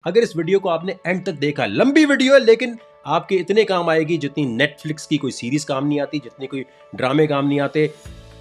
अगर इस वीडियो को आपने एंड तक देखा, लंबी वीडियो है लेकिन आपके इतने काम आएगी जितनी नेटफ्लिक्स की कोई सीरीज काम नहीं आती, जितने कोई ड्रामे काम नहीं आते।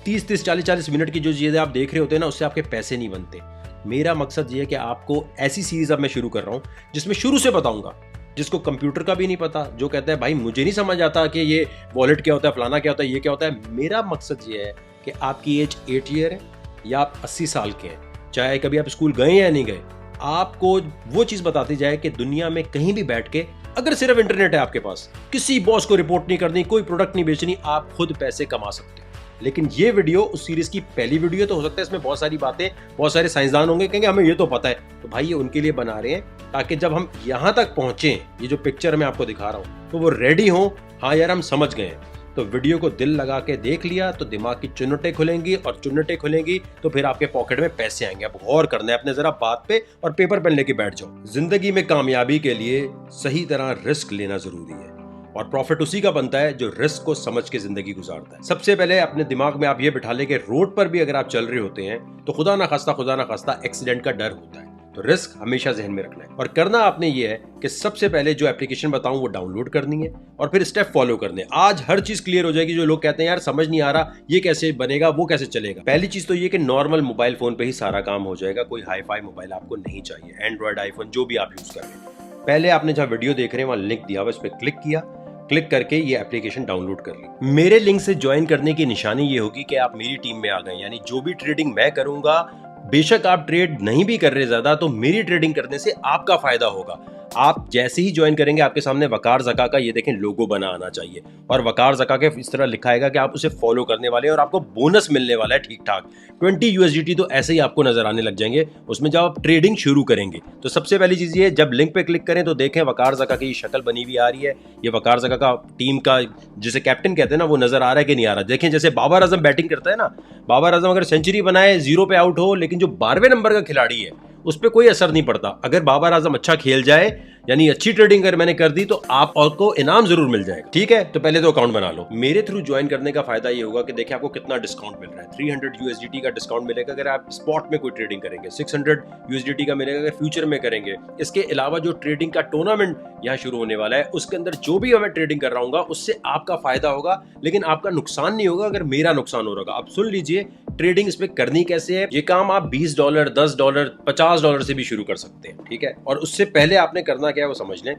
30-30, 40-40 मिनट की जो चीज़ें आप देख रहे होते हैं ना, उससे आपके पैसे नहीं बनते। मेरा मकसद ये है कि आपको ऐसी सीरीज अब मैं शुरू कर रहा हूँ जिसमें शुरू से बताऊंगा, जिसको कंप्यूटर का भी नहीं पता, जो कहता है भाई मुझे नहीं समझ आता कि ये वॉलेट क्या होता है, फलाना क्या होता है, ये क्या होता है। मेरा मकसद ये है कि आपकी एज 8 ईयर है या आप 80 साल के हैं, चाहे कभी आप स्कूल गए या नहीं गए, आपको वो चीज बताती जाए कि दुनिया में कहीं भी बैठ के, अगर सिर्फ इंटरनेट है आपके पास, किसी बॉस को रिपोर्ट नहीं करनी, कोई प्रोडक्ट नहीं बेचनी, आप खुद पैसे कमा सकते हो। लेकिन ये वीडियो उस सीरीज की पहली वीडियो तो हो सकता है इसमें बहुत सारी बातें, बहुत सारे साइंसदान होंगे कहेंगे हमें ये तो पता है, तो भाई ये उनके लिए बना रहे हैं ताकि जब हम यहां तक पहुंचे, ये जो पिक्चर मैं आपको दिखा रहा हूं, तो वो रेडी हो, हाँ यार हम समझ गए हैं। तो वीडियो को दिल लगा के देख लिया तो दिमाग की चुन्नटें खुलेंगी, और चुन्नटें खुलेंगी तो फिर आपके पॉकेट में पैसे आएंगे। अब गौर करना है अपने जरा बात पे, और पेपर पेन लेके बैठ जाओ। जिंदगी में कामयाबी के लिए सही तरह रिस्क लेना जरूरी है, और प्रॉफिट उसी का बनता है जो रिस्क को समझ के जिंदगी गुजारता है। सबसे पहले अपने दिमाग में आप ये बिठा लें कि रोड पर भी अगर आप चल रहे होते हैं तो खुदा ना खास्ता एक्सीडेंट का डर होता है, तो रिस्क हमेशा जहन में रखना है। और करना आपने ये है कि सबसे पहले जो एप्लीकेशन बताऊं वो डाउनलोड करनी है, और फिर स्टेप फॉलो करने। आज हर चीज क्लियर हो जाएगी। जो लोग कहते हैं यार समझ नहीं आ रहा, ये कैसे बनेगा, वो कैसे चलेगा। पहली चीज तो ये कि नॉर्मल मोबाइल फोन पे ही सारा काम हो जाएगा, कोई हाई फाई मोबाइल आपको नहीं चाहिए, एंड्रॉइड, आईफोन जो भी आप यूज कर रहे हैं। पहले आपने जहां वीडियो देख रहे हैं वहां लिंक दिया हुआ, इस पर क्लिक किया, क्लिक करके ये एप्लीकेशन डाउनलोड कर ली। मेरे लिंक से ज्वाइन करने की निशानी ये होगी कि आप मेरी टीम में आ गए, यानी जो भी ट्रेडिंग मैं करूंगा, बेशक आप ट्रेड नहीं भी कर रहे ज्यादा, तो मेरी ट्रेडिंग करने से आपका फायदा होगा। आप जैसे ही ज्वाइन करेंगे आपके सामने वकार ज़का का ये देखें लोगो बना आना चाहिए, और वकार ज़का के इस तरह लिखा आएगा कि आप उसे फॉलो करने वाले हैं और आपको बोनस मिलने वाला है ठीक ठाक 20 USDT। तो ऐसे ही आपको नजर आने लग जाएंगे उसमें जब आप ट्रेडिंग शुरू करेंगे। तो सबसे पहली चीज ये, जब लिंक पे क्लिक करें तो देखें वकार ज़का की शक्ल बनी हुई आ रही है। ये वकार ज़का का टीम का जिसे कैप्टन कहते हैं ना, वो नजर आ रहा है कि नहीं आ रहा। देखें जैसे बाबर आजम बैटिंग करता है ना, बाबर आजम अगर सेंचुरी बनाए 0 पे आउट हो, लेकिन जो 12वें नंबर का खिलाड़ी है उस पर कोई असर नहीं पड़ता। अगर बाबर आजम अच्छा खेल जाए, यानी अच्छी ट्रेडिंग अगर मैंने कर दी, तो आप और को इनाम जरूर मिल जाएगा। ठीक है, तो पहले तो अकाउंट बना लो। मेरे थ्रू ज्वाइन करने का फायदा ये होगा कि देखिए आपको कितना डिस्काउंट मिल रहा है। 300 USDT का डिस्काउंट मिलेगा अगर आप स्पॉट में कोई ट्रेडिंग करेंगे, 600 USDT का मिलेगा अगर फ्यूचर में करेंगे। इसके अलावा जो ट्रेडिंग का टूर्नामेंट यहाँ शुरू होने वाला है, उसके अंदर जो भी मैं ट्रेडिंग कर रहा हूँ उससे आपका फायदा होगा, लेकिन आपका नुकसान नहीं होगा अगर मेरा नुकसान हो रहा। आप सुन लीजिए ट्रेडिंग इसमें करनी कैसे है। ये काम आप $20, $10, $50 से भी शुरू कर सकते हैं। ठीक है, और उससे पहले आपने करना क्या है वो समझ लें।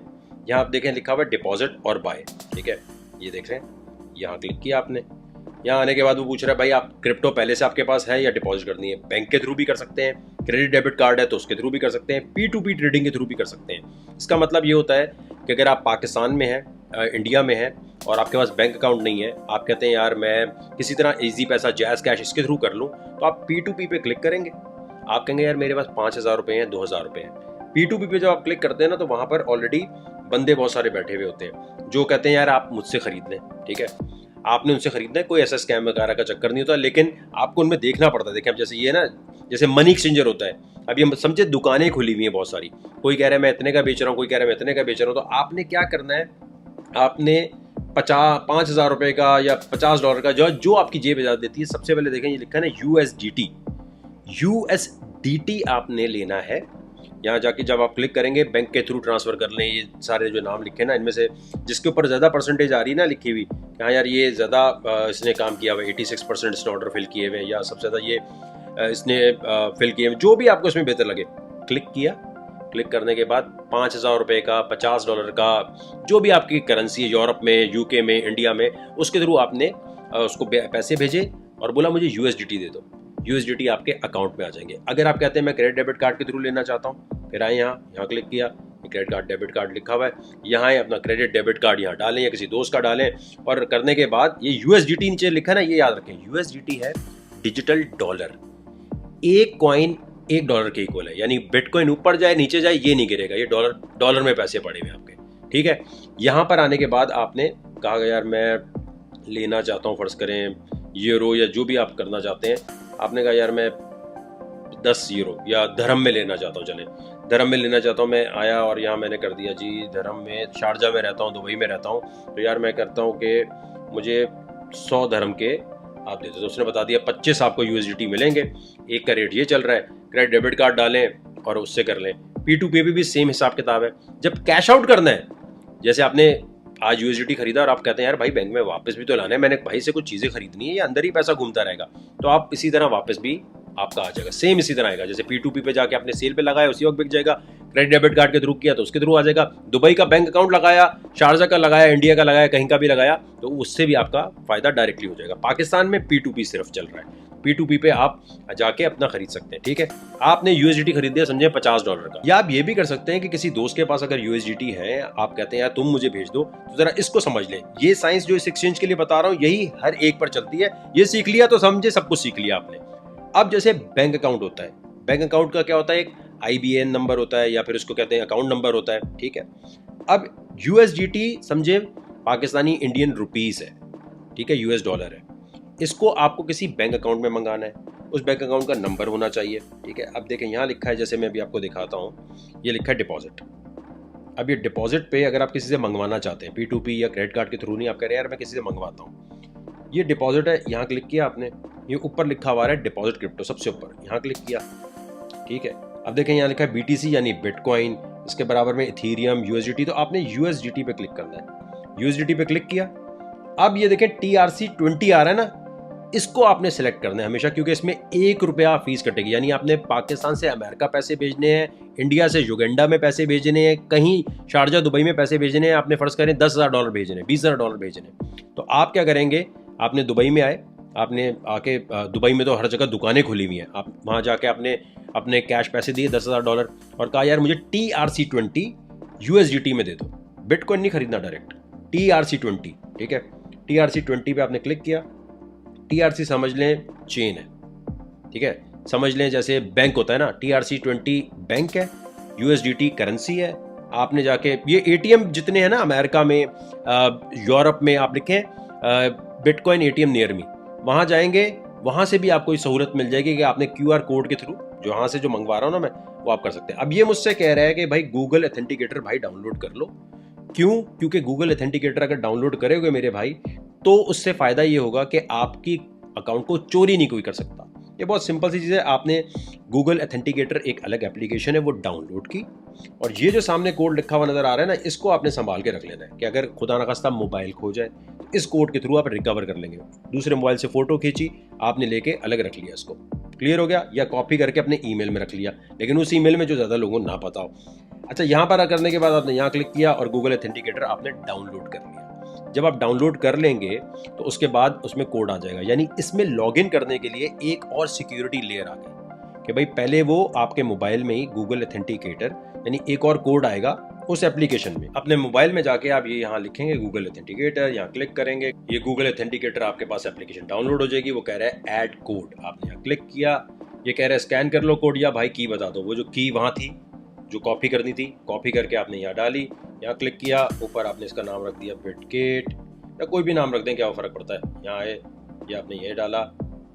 यहाँ आप देखें लिखा हुआ है डिपॉजिट और बाय। ठीक है, ये देख रहे हैं, यहाँ क्लिक किया आपने। यहाँ आने के बाद वो पूछ रहा है भाई आप क्रिप्टो पहले से आपके पास है या डिपॉजिट करनी है। बैंक के थ्रू भी कर सकते हैं, क्रेडिट डेबिट कार्ड है तो उसके थ्रू भी कर सकते हैं, P2P ट्रेडिंग के थ्रू भी कर सकते हैं। इसका मतलब ये होता है कि अगर आप पाकिस्तान में हैं, इंडिया में है, और आपके पास बैंक अकाउंट नहीं है, आप कहते हैं यार मैं किसी तरह इजी पैसा, जैज़ कैश इसके थ्रू कर लूँ, तो आप P2P पे क्लिक करेंगे। आप कहेंगे यार मेरे पास 5,000 रुपये हैं, 2,000 रुपये हैं। P2P पे जब आप क्लिक करते हैं ना, तो वहाँ पर ऑलरेडी बंदे बहुत सारे बैठे हुए होते हैं जो कहते हैं यार आप मुझसे खरीद लें। ठीक है, आपने उनसे खरीदना है, कोई ऐसा स्कैम वगैरह का चक्कर नहीं होता, लेकिन आपको उनमें देखना पड़ता है। देखिए अब जैसे ये ना, जैसे मनी एक्सचेंजर होता है, अब ये समझे दुकानें खुली हुई हैं बहुत सारी, कोई कह रहा है मैं इतने का बेच रहा हूँ, कोई कह रहा है मैं इतने का बेच रहा हूँ। तो आपने क्या करना है, आपने 5,000 रुपये का या $50 का जो आपकी जेब इजाजत देती है, सबसे पहले देखें ये लिखा है ना USDT आपने लेना है। यहाँ जाके जब आप क्लिक करेंगे बैंक के थ्रू ट्रांसफर कर लें। ये सारे जो नाम लिखे ना, इनमें से जिसके ऊपर ज़्यादा परसेंटेज आ रही है ना लिखी हुई, हाँ यार ये ज़्यादा इसने काम किया हुआ है, 86% इसने ऑर्डर फिल किए हुए हैं, या सबसे ज़्यादा ये इसने फिल किए हुए, जो भी आपको इसमें बेहतर लगे, क्लिक किया। क्लिक करने के बाद 5,000 रुपये का, $50 का, जो भी आपकी करेंसी है, यूरोप में, UK में, इंडिया में, उसके थ्रू आपने उसको पैसे भेजे और बोला मुझे USDT दे दो। USDT आपके अकाउंट में आ जाएंगे। अगर आप कहते हैं मैं क्रेडिट डेबिट कार्ड के थ्रू लेना चाहता हूँ, फिर आए यहाँ क्लिक किया, क्रेडिट कार्ड डेबिट कार्ड लिखा हुआ है, यहाँ अपना क्रेडिट डेबिट कार्ड यहाँ डालें या किसी दोस्त का डालें, और करने के बाद ये USDT नीचे लिखा है ना, ये याद रखें USDT है डिजिटल डॉलर। एक कॉइन $1 के इक्वल है, यानी बिटकॉइन ऊपर जाए नीचे जाए ये नहीं गिरेगा, ये डॉलर में पैसे पड़े हुए आपके। ठीक है, यहाँ पर आने के बाद आपने कहा यार मैं लेना चाहता हूँ, फर्ज करें यूरो या जो भी आप करना चाहते हैं, आपने कहा यार मैं 10 यूरो या धर्म में लेना चाहता हूँ, चले धर्म में लेना चाहता हूँ। मैं आया और यहाँ मैंने कर दिया जी धर्म में, शारजा में रहता हूँ, दुबई में रहता हूँ, तो यार मैं करता हूँ कि मुझे 100 धर्म के आप देते, तो उसने बता दिया 25 आपको USDT मिलेंगे। एक का रेट ये चल रहा है, क्रेडिट डेबिट कार्ड डालें और उससे कर लें। P2P पे भी सेम हिसाब किताब है। जब कैश आउट करना है, जैसे आपने आज USDT खरीदा और आप कहते हैं यार भाई बैंक में वापस भी तो लाना है, मैंने भाई से कुछ चीज़ें खरीदनी है, ये अंदर ही पैसा घूमता रहेगा, तो आप इसी तरह वापस भी आपका आ जाएगा, सेम इसी तरह आएगा। जैसे P2P पे जाके आपने सेल पे लगाया उसी वक्त बिक जाएगा, क्रेडिट डेबिट कार्ड के थ्रू किया तो उसके थ्रू आ जाएगा, दुबई का बैंक अकाउंट लगाया, शारजा का लगाया, इंडिया का लगाया, कहीं का भी लगाया तो उससे भी आपका फायदा डायरेक्टली हो जाएगा। पाकिस्तान में P2P सिर्फ चल रहा है, P2P पे आप जाके अपना खरीद सकते हैं। ठीक है, आपने USDT खरीद दिया समझे $50 का, या आप ये भी कर सकते हैं कि किसी दोस्त के पास अगर USDT है, आप कहते हैं यार तुम मुझे भेज दो, तो जरा इसको समझ लें। ये साइंस जो इस एक्सचेंज के लिए बता रहा हूँ यही हर एक पर चलती है, ये सीख लिया तो समझे सब कुछ सीख लिया आपने। अब जैसे बैंक अकाउंट होता है, बैंक अकाउंट का क्या होता है, एक IBAN नंबर होता है या फिर उसको कहते हैं अकाउंट नंबर होता है। ठीक है, अब USDT समझे पाकिस्तानी इंडियन रुपीस है, ठीक है, US डॉलर है, इसको आपको किसी बैंक अकाउंट में मंगाना है, उस बैंक अकाउंट का नंबर होना चाहिए। ठीक है, अब देखें यहाँ लिखा है, जैसे मैं अभी आपको दिखाता हूँ, ये लिखा है डिपॉजिट। अब ये डिपॉजिट पे अगर आप किसी से मंगवाना चाहते हैं P2P या क्रेडिट कार्ड के थ्रू नहीं, आप कह रहे हैं यार मैं किसी से मंगवाता हूँ, ये डिपॉजिट है, यहाँ क्लिक किया आपने, ये ऊपर लिखा हुआ है डिपॉजिट क्रिप्टो सबसे ऊपर, यहाँ क्लिक किया। ठीक है, अब देखें यहाँ लिखा है BTC यानी बिटकॉइन, इसके बराबर में इथीरियम, USDT, तो आपने USDT पे क्लिक करना है। USDT पे क्लिक किया, अब ये देखें TRC20 आ रहा है ना, इसको आपने सेलेक्ट करना है हमेशा, क्योंकि इसमें ₹1 फीस कटेगी। यानी आपने पाकिस्तान से अमेरिका पैसे भेजने हैं, इंडिया से युगांडा में पैसे भेजने हैं, कहीं शारजा दुबई में पैसे भेजने हैं, आपने फर्ज करें $10,000 भेजने, $20,000 भेजने, तो आप क्या करेंगे, आपने दुबई में आए, आपने आके दुबई में तो हर जगह दुकानें खुली हुई हैं, आप वहाँ जाके आपने अपने कैश पैसे दिए $10,000 और कहा यार मुझे TRC20 USDT में दे दो, बिटकॉइन नहीं खरीदना, डायरेक्ट TRC20। ठीक है, TRC20 पे आपने क्लिक किया। TRC समझ लें चेन है, ठीक है, समझ लें जैसे बैंक होता है ना, TRC20 बैंक है, USDT करेंसी है। आपने जाके ये ATM जितने हैं ना अमेरिका में, यूरोप में, आप लिखें बिटकॉइन ATM नियर मी, वहाँ जाएंगे, वहाँ से भी आपको सहूलत मिल जाएगी कि आपने QR कोड के थ्रू जो यहाँ से जो मंगवा रहा हूँ ना मैं, वो आप कर सकते हैं। अब ये मुझसे कह रहा है कि भाई गूगल ऑथेंटिकेटर भाई डाउनलोड कर लो, क्यों, क्योंकि गूगल ऑथेंटिकेटर अगर डाउनलोड करोगे मेरे भाई, तो उससे फ़ायदा ये होगा कि आपकी अकाउंट को चोरी नहीं कोई कर सकता। ये बहुत सिंपल सी चीज़ है, आपने गूगल ऑथेंटिकेटर एक अलग एप्लीकेशन है वो डाउनलोड की, और ये जो सामने कोड लिखा हुआ नज़र आ रहा है ना, इसको आपने संभाल के रख लेना है कि अगर खुदा न खास्ता मोबाइल खो जाए, इस कोड के थ्रू आप रिकवर कर लेंगे। दूसरे मोबाइल से फ़ोटो खींची आपने, लेके अलग रख लिया इसको, क्लियर हो गया, या कॉपी करके अपने ईमेल में रख लिया, लेकिन उस ईमेल में जो ज़्यादा लोगों को ना पता हो। अच्छा, यहाँ पर करने के बाद आपने यहाँ क्लिक किया और गूगल ऑथेंटिकेटर आपने डाउनलोड कर लिया। जब आप डाउनलोड कर लेंगे तो उसके बाद उसमें कोड आ जाएगा, यानी इसमें लॉगिन करने के लिए एक और सिक्योरिटी लेयर आ गई कि भाई पहले वो आपके मोबाइल में ही गूगल ऑथेंटिकेटर, यानी एक और कोड आएगा उस एप्लीकेशन में। अपने मोबाइल में जाके आप ये यहाँ लिखेंगे गूगल ऑथेंटिकेटर, यहाँ क्लिक करेंगे, ये गूगल ऑथेंटिकेटर आपके पास एप्लीकेशन डाउनलोड हो जाएगी। वो कह रहा है ऐड कोड, आपने यहाँ क्लिक किया, ये कह रहा है स्कैन कर लो कोड, या भाई की बता दो, वो जो की वहाँ थी जो कॉपी करनी थी, कॉपी करके आपने यहाँ डाली, यहाँ क्लिक किया, ऊपर आपने इसका नाम रख दिया बिटगेट, या कोई भी नाम रख दें, क्या फ़र्क पड़ता है, यहाँ है, ये आपने ये डाला,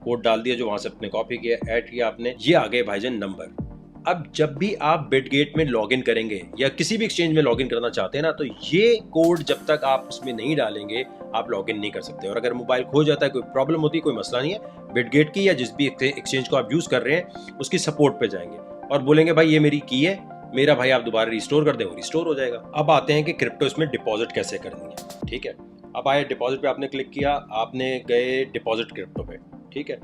कोड डाल दिया जो वहाँ से आपने कॉपी किया, ऐड किया आपने, ये आ गए भाईजान नंबर। अब जब भी आप बिटगेट में लॉगिन करेंगे या किसी भी एक्सचेंज में लॉगिन करना चाहते हैं ना, तो ये कोड जब तक आप उसमें नहीं डालेंगे आप लॉगिन नहीं कर सकते। और अगर मोबाइल खो जाता है, कोई प्रॉब्लम होती है, कोई मसला नहीं है, बिटगेट की या जिस भी एक्सचेंज को आप यूज़ कर रहे हैं उसकी सपोर्ट पे जाएंगे और बोलेंगे भाई ये मेरी की है, मेरा भाई आप दोबारा रिस्टोर कर दें, वो रिस्टोर हो जाएगा। अब आते हैं कि क्रिप्टो इसमें डिपॉजिट कैसे करनी है। ठीक है, अब आए डिपॉजिट पे आपने क्लिक किया, आपने गए डिपॉजिट क्रिप्टो पे, ठीक है,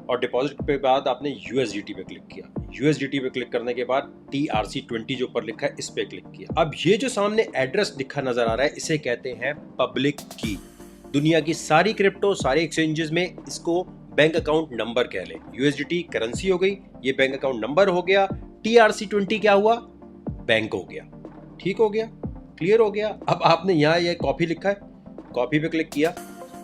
और डिपॉजिट पे बाद आपने USDT पे क्लिक किया। USDT पे क्लिक करने के बाद TRC20 जो ऊपर लिखा है इस पे क्लिक किया। अब ये जो सामने एड्रेस लिखा नजर आ रहा है, इसे कहते हैं पब्लिक की। दुनिया की सारी क्रिप्टो, सारे एक्सचेंजेस में इसको बैंक अकाउंट नंबर कह लें। USDT करेंसी हो गई, ये बैंक अकाउंट नंबर हो गया, TRC20 क्या हुआ, बैंक हो गया। ठीक हो गया, क्लियर हो गया। अब आपने यहाँ ये कॉपी लिखा है, कॉपी पे क्लिक किया,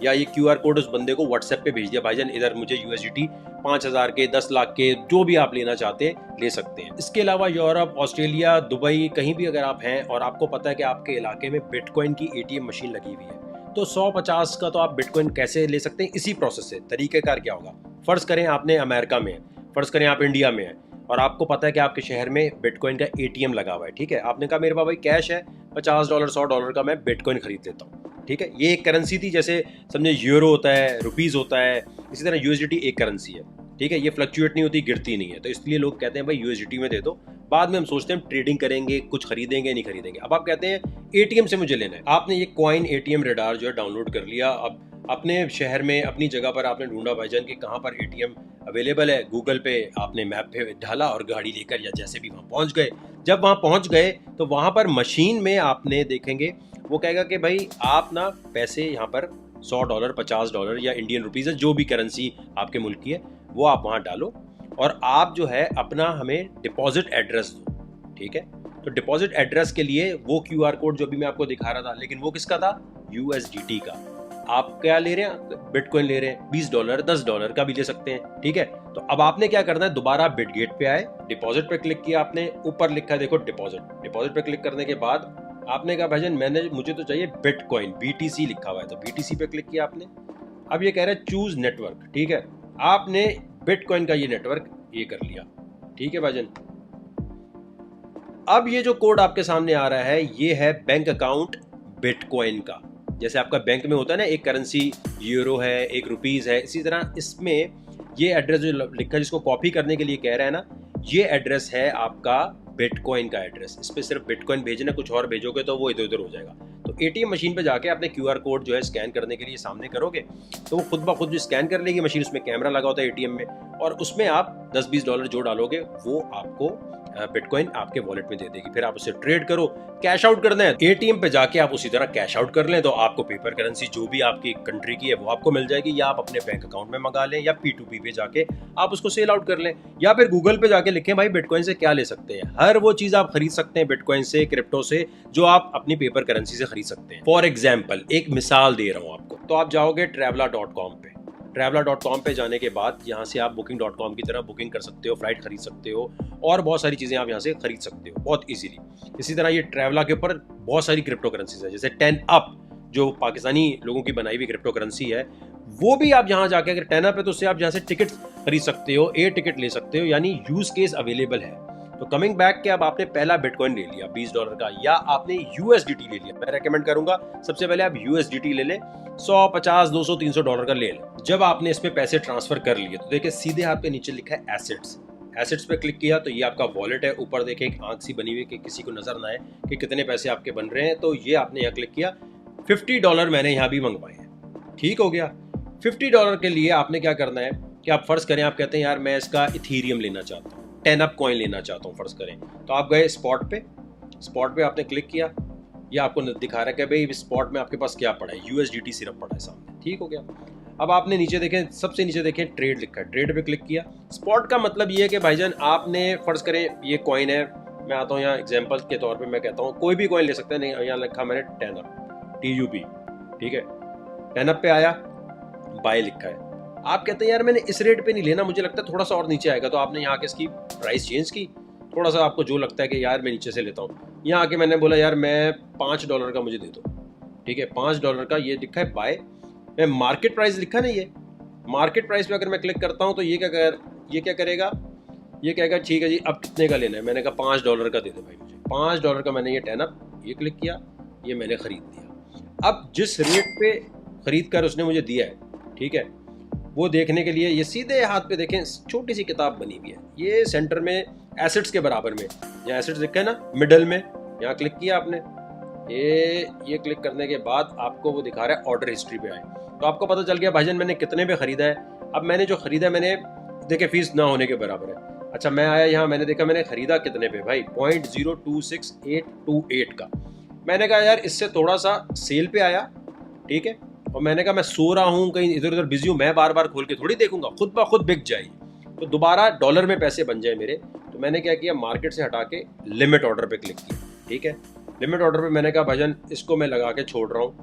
या ये QR कोड उस बंदे को WhatsApp पे भेज दिया, भाईजान इधर मुझे USDT 5,000 के, 10 लाख के, जो भी आप लेना चाहते हैं ले सकते हैं। इसके अलावा यूरोप, ऑस्ट्रेलिया, दुबई, कहीं भी अगर आप हैं और आपको पता है कि आपके इलाके में बिटकॉइन की ATM मशीन लगी हुई है, तो 150 का तो आप बिटकॉइन कैसे ले सकते हैं इसी प्रोसेस से। तरीक़ेकार क्या होगा, फ़र्ज़ करें आपने अमेरिका में है, फ़र्ज़ करें आप इंडिया में है, और आपको पता है कि आपके शहर में बिटकॉइन का ATM लगा हुआ है। ठीक है, आपने कहा मेरे पास भाई कैश है, $50, $100 का मैं बिटकॉइन खरीद लेता हूँ। ठीक है, ये एक करेंसी थी, जैसे समझे यूरो होता है, रुपीज़ होता है, इसी तरह USDT एक करेंसी है। ठीक है, ये फ्लक्चुएट नहीं होती, गिरती नहीं है, तो इसलिए लोग कहते हैं भाई USDT में दे दो, बाद में हम सोचते हैं ट्रेडिंग करेंगे, कुछ खरीदेंगे नहीं खरीदेंगे। अब आप कहते हैं एटीएम से मुझे लेना है। आपने ये कॉइन एटीएम रेडार जो है डाउनलोड कर लिया। अब अपने शहर में अपनी जगह पर आपने ढूंढा भाईजान कि कहाँ पर एटीएम अवेलेबल है। गूगल पे आपने मैप पे डाला और गाड़ी लेकर या जैसे भी वहाँ पहुँच गए। जब वहाँ पहुँच गए तो वहाँ पर मशीन में आपने देखेंगे वो कहेगा कि भाई आप ना पैसे यहाँ पर $100, $50 या इंडियन रुपीज़ है, जो भी करेंसी आपके मुल्क की है वो आप वहाँ डालो और आप जो है अपना हमें डिपॉजिट एड्रेस दो। ठीक है, तो डिपॉजिट एड्रेस के लिए वो QR कोड जो भी मैं आपको दिखा रहा था, लेकिन वो किसका था? USDT का। आप क्या ले रहे हैं? बिटकॉइन ले रहे हैं। $20, $10 का भी ले सकते हैं। ठीक है, तो अब आपने क्या करना है, दोबारा बिटगेट पे आए, डिपॉजिट पे क्लिक किया आपने, ऊपर लिखा है देखो डिपॉजिट। डिपॉजिट पे क्लिक करने के बाद आपने कहा भाईजान मुझे तो चाहिए बिटकॉइन, BTC लिखा हुआ है, तो BTC पे क्लिक किया आपने। अब ये कह रहा है चूज नेटवर्क। ठीक है, आपने बिटकॉइन का ये नेटवर्क ये कर लिया। ठीक है भाईजान, अब ये जो कोड आपके सामने आ रहा है ये है बैंक अकाउंट बिटकॉइन का। जैसे आपका बैंक में होता है ना, एक करेंसी यूरो है, एक रुपीज है, इसी तरह इसमें ये एड्रेस जो लिखा है जिसको कॉपी करने के लिए कह रहा है ना, ये एड्रेस है आपका बिटकॉइन का एड्रेस। इस पे सिर्फ बिटकॉइन भेजना, कुछ और भेजोगे तो वो इधर उधर हो जाएगा। तो एटीएम मशीन पे जाके आपने QR कोड जो है स्कैन करने के लिए सामने करोगे तो वो खुद ब खुद स्कैन कर लेगी मशीन। उसमें कैमरा लगा होता है एटीएम में, और उसमें आप $10-20 जो डालोगे वो आपको बिटकॉइन आपके वॉलेट में दे देगी। फिर आप उससे ट्रेड करो। कैश आउट करना है एटीएम पे जाके आप उसी तरह कैश आउट कर लें, तो आपको पेपर करेंसी जो भी आपकी कंट्री की है वो आपको मिल जाएगी, या आप अपने बैंक अकाउंट में मंगा लें, या P2P पे जाके आप उसको सेल आउट कर लें, या फिर गूगल पे जाके लिखें भाई बिटकॉइन से क्या ले सकते हैं। हर वो चीज आप खरीद सकते हैं बिटकॉइन से, क्रिप्टो से, जो आप अपनी पेपर करेंसी से खरीद सकते हैं। फॉर एग्जाम्पल एक मिसाल दे रहा हूं आपको, तो आप जाओगे traveler.com पे। traveler.com पे जाने के बाद यहाँ से आप booking.com की तरह बुकिंग कर सकते हो, फ्लाइट खरीद सकते हो, और बहुत सारी चीज़ें आप यहाँ से खरीद सकते हो बहुत इजीली। इसी तरह ये ट्रैवला के ऊपर बहुत सारी क्रिप्टो करेंसीज है, जैसे 10up जो पाकिस्तानी लोगों की बनाई हुई क्रिप्टो करेंसी है, वो भी आप यहाँ जाके अगर 10up है तो उससे आप यहाँ से टिकट खरीद सकते हो, एयर टिकट ले सकते हो, यानी यूज केस अवेलेबल है। तो कमिंग बैक के अब आपने पहला बिटकॉइन ले लिया $20 का, या आपने USDT ले लिया। मैं रेकमेंड करूंगा सबसे पहले आप USDT ले लें, 100, 50, 200, $300 का ले लें। जब आपने इसमें पैसे ट्रांसफर कर लिए तो देखिए सीधे हाथ पे नीचे लिखा है एसेट्स। एसेट्स पे क्लिक किया तो ये आपका वॉलेट है। ऊपर देखिए एक आंख सी बनी हुई कि किसी को नजर ना आए कि कितने पैसे आपके बन रहे हैं, तो ये आपने यहाँ क्लिक किया। $50 मैंने यहाँ भी मंगवाए हैं। ठीक हो गया। $50 के लिए आपने क्या करना है कि आप फर्ज करें, आप कहते हैं यार मैं इसका इथीरियम लेना चाहता हूँ, 10up कॉइन लेना चाहता हूँ फर्ज करें, तो आप गए स्पॉट पे आपने क्लिक किया, या आपको दिखा रहा है कि भाई स्पॉट में आपके पास क्या पड़ा है, USDT सिर्फ पड़ा है सामने। ठीक हो गया। अब आपने नीचे देखें, सबसे नीचे देखें ट्रेड लिखा है, ट्रेड पे क्लिक किया। स्पॉट का मतलब ये है कि भाईजान आपने फर्ज करें ये कॉइन है, मैं आता हूँ यहाँ एग्जांपल के तौर पे मैं कहता हूँ कोई भी कॉइन ले सकते हैं, नहीं यहाँ लिखा मैंने 10up TUP। ठीक है, 10up पे आया, बाय लिखा है। आप कहते हैं यार मैंने इस रेट पे नहीं लेना, मुझे लगता है थोड़ा सा और नीचे आएगा, तो आपने यहाँ के इसकी प्राइस चेंज की, थोड़ा सा आपको जो लगता है कि यार मैं नीचे से लेता हूँ। यहाँ आके मैंने बोला यार मैं $5 का मुझे दे दो। ठीक है, $5 का ये लिखा है बाय। मैं मार्केट प्राइस लिखा ना, ये मार्केट प्राइस पे अगर मैं क्लिक करता हूँ तो ये क्या करेगा, ये कहेगा ठीक है जी अब कितने का लेना है। मैंने कहा $5 का दे दो भाई मुझे। $5 का मैंने ये 10up ये क्लिक किया, ये मैंने खरीद लिया। अब जिस रेट पे खरीद कर उसने मुझे दिया है, ठीक है, वो देखने के लिए ये सीधे हाथ पे देखें छोटी सी किताब बनी हुई है, ये सेंटर में एसेट्स के बराबर में, यहाँ एसेट्स लिखा है ना मिडल में, यहाँ क्लिक किया आपने। ये क्लिक करने के बाद आपको वो दिखा रहा है ऑर्डर हिस्ट्री पे आए, तो आपको पता चल गया भाईजान मैंने कितने पे खरीदा है। अब मैंने जो खरीदा मैंने देखे फीस ना होने के बराबर है। अच्छा मैं आया यहाँ, मैंने देखा मैंने खरीदा कितने पे भाई, 0.026828 का। मैंने कहा यार इससे थोड़ा सा सेल पे आया, ठीक है, और मैंने कहा मैं सो रहा हूँ कहीं इधर उधर बिजी हूँ, मैं बार बार खोल के थोड़ी देखूंगा, खुद ब खुद बिक जाएगी, तो दोबारा डॉलर में पैसे बन जाए मेरे। तो मैंने क्या किया, मार्केट से हटा के लिमिट ऑर्डर पे क्लिक किया। ठीक है, लिमिट ऑर्डर पे मैंने कहा भाईजान इसको मैं लगा के छोड़ रहा हूँ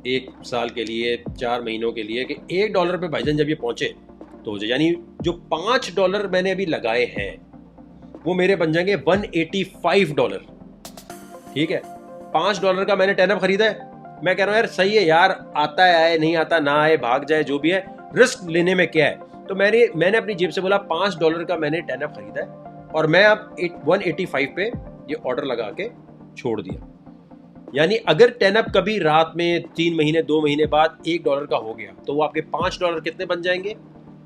1 साल के लिए, 4 महीनों के लिए, कि $1 पे भाईजान जब ये पहुंचे तो हो जाए, यानी जो $5 मैंने अभी लगाए हैं वो मेरे बन जाएंगे $185। ठीक है, $5 का मैंने 10up खरीदा है। मैं कह रहा हूँ यार सही है यार, आता है आए, नहीं आता ना आए, भाग जाए, जो भी है, रिस्क लेने में क्या है। तो मैंने अपनी जेब से बोला $5 का मैंने 10up खरीदा है, और मैं अब 185 पे ये ऑर्डर लगा के छोड़ दिया। यानी अगर 10up कभी रात में 3 महीने 2 महीने बाद $1 का हो गया तो वो आपके $5 कितने बन जाएंगे,